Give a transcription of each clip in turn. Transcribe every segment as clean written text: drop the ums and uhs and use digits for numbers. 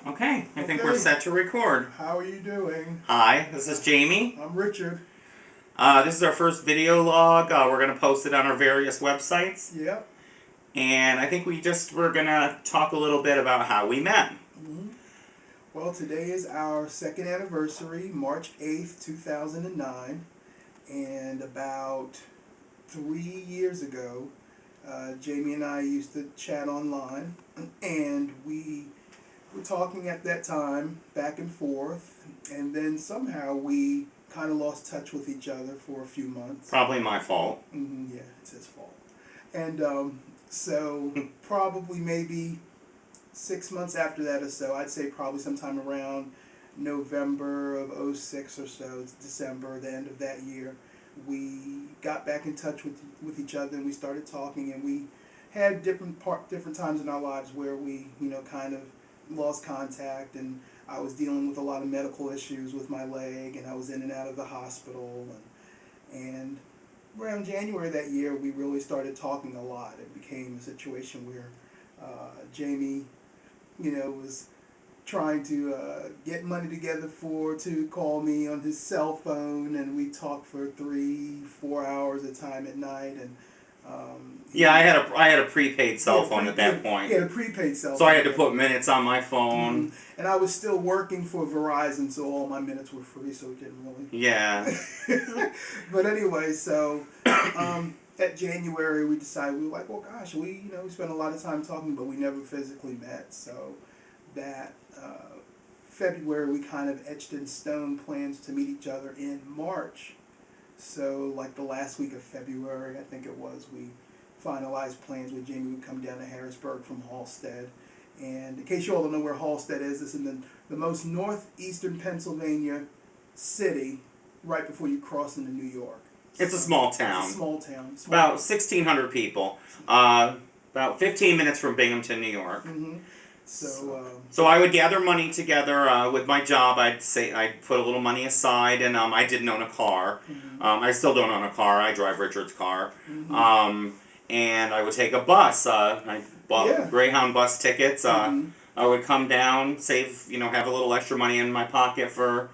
Okay, I think we're set to record. How are you doing? Hi, this is Jamie. I'm Richard. This is our first video log. We're going to post it on our various websites. Yep. And I think we're going to talk a little bit about how we met. Mm-hmm. Well, today is our second anniversary, March 8th, 2009. And about 3 years ago, Jamie and I used to chat online. And we were talking at that time, back and forth. And then somehow we kind of lost touch with each other for a few months. Probably my fault. Yeah, it's his fault. And so probably maybe 6 months after that or so, I'd say probably sometime around November of 06 or so, it's December, the end of that year, we got back in touch with each other, and we started talking, and we had different times in our lives where we, kind of lost contact, and I was dealing with a lot of medical issues with my leg, and I was in and out of the hospital, and around January that year, we really started talking a lot. It became a situation where Jamie, was trying to get money together to call me on his cell phone, and we talked for 3-4 hours at a time at night, and yeah, I had a prepaid cell phone at that point. Yeah, a prepaid cell phone. So I had to put minutes on my phone. Mm-hmm. And I was still working for Verizon, so all my minutes were free, so it didn't really... Yeah. But anyway, so at January we decided, we were like, well, gosh, we spent a lot of time talking, but we never physically met. So that February we kind of etched in stone plans to meet each other in March. So like the last week of February, I think it was, we finalized plans where Jamie would come down to Harrisburg from Halstead. And in case you all don't know where Halstead is, it's in the most northeastern Pennsylvania city right before you cross into New York. It's a small town. It's a small town. About 1,600 people. About 15 minutes from Binghamton, New York. Mm-hmm. So I would gather money together with my job. I'd put a little money aside, and I didn't own a car. Mm-hmm. I still don't own a car. I drive Richard's car. Mm-hmm. And I would take a bus. I bought Greyhound bus tickets. Mm-hmm. I would come down, save, have a little extra money in my pocket for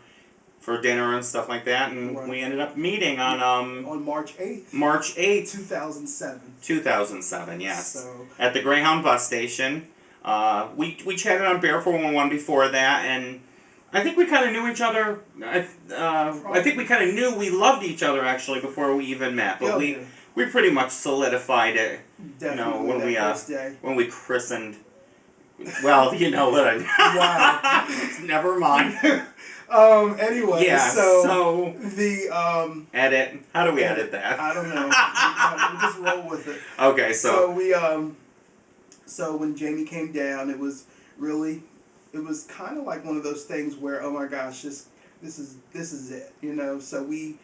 dinner and stuff like that, and we ended up meeting on March 8th. March 8th. 2007. 2007, yes. So, at the Greyhound bus station. We chatted on Bear 411 before that, and I think we kind of knew each other. I think we kind of knew we loved each other actually before we even met. But we pretty much solidified it. Definitely when we christened. Well, you know what I mean. Wow. Never mind. Anyway, yeah, so the edit. How do we edit that? I don't know. We just roll with it. Okay, so we so when Jamie came down, it was kind of like one of those things where, oh my gosh, this is it, So we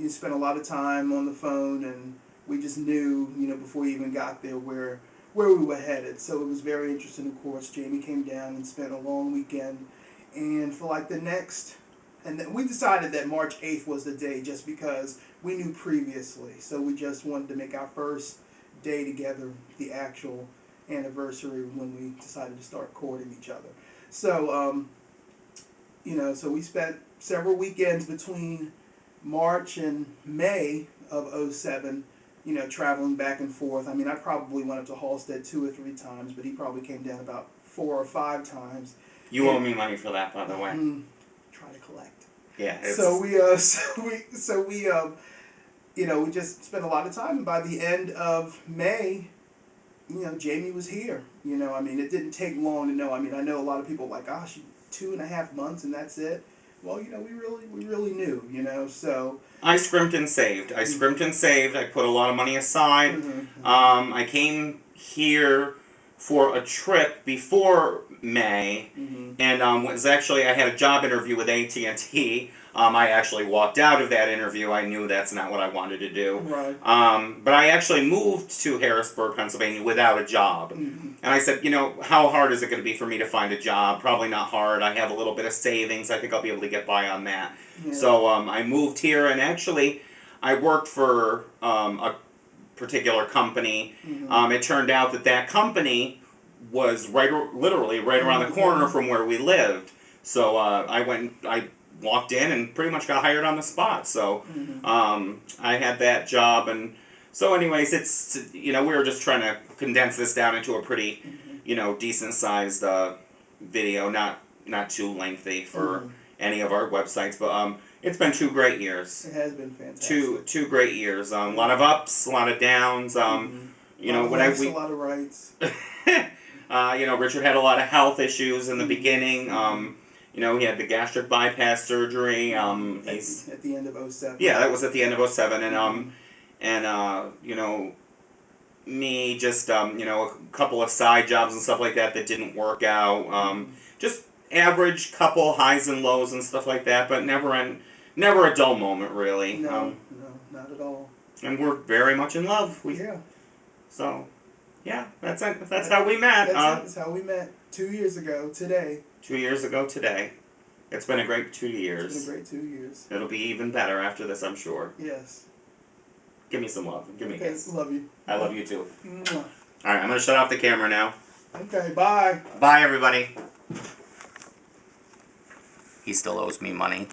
spent a lot of time on the phone, and we just knew, before we even got there where we were headed. So it was very interesting. Of course, Jamie came down and spent a long weekend, and for like and then we decided that March 8th was the day just because we knew previously. So we just wanted to make our first day together the actual anniversary when we decided to start courting each other. So, so we spent several weekends between March and May of 07, traveling back and forth. I mean, I probably went up to Halstead 2 or 3 times, but he probably came down about 4 or 5 times. You owe me money for that, by the way. Try to collect. Yeah. So we we just spent a lot of time, and by the end of May, Jamie was here. I mean, it didn't take long to know. I mean, I know a lot of people are like, gosh, 2.5 months and that's it. Well, we really knew, so. I scrimped and saved. I put a lot of money aside. Mm-hmm. I came here for a trip before May, and I had a job interview with AT&T. I actually walked out of that interview. I knew that's not what I wanted to do. Right. But I actually moved to Harrisburg, Pennsylvania without a job. Mm-hmm. And I said, how hard is it going to be for me to find a job? Probably not hard. I have a little bit of savings. I think I'll be able to get by on that. Yeah. So I moved here, and actually I worked for a particular company. Mm-hmm. It turned out that company was literally right around the corner from where we lived. So I walked in and pretty much got hired on the spot. So I had that job, and so anyways, it's we were just trying to condense this down into a pretty decent sized video, not too lengthy for any of our websites, but it's been 2 great years. It has been fantastic. Two great years. A lot of ups, a lot of downs. A lot of rights. Richard had a lot of health issues in the beginning. He had the gastric bypass surgery. He's at the end of 07. Yeah, that was at the end of 07, and me just a couple of side jobs and stuff like that didn't work out. Just average couple highs and lows and stuff like that, but never a dull moment really. No, not at all. And we're very much in love. So, yeah, that's it. That's how we met. That's how we met 2 years ago today. 2 years ago today. It's been a great 2 years. It's been a great 2 years. It'll be even better after this, I'm sure. Yes. Give me some love. Give me a kiss. Love you. I love you too. Mwah. Alright, I'm going to shut off the camera now. Okay, bye. Bye, everybody. He still owes me money.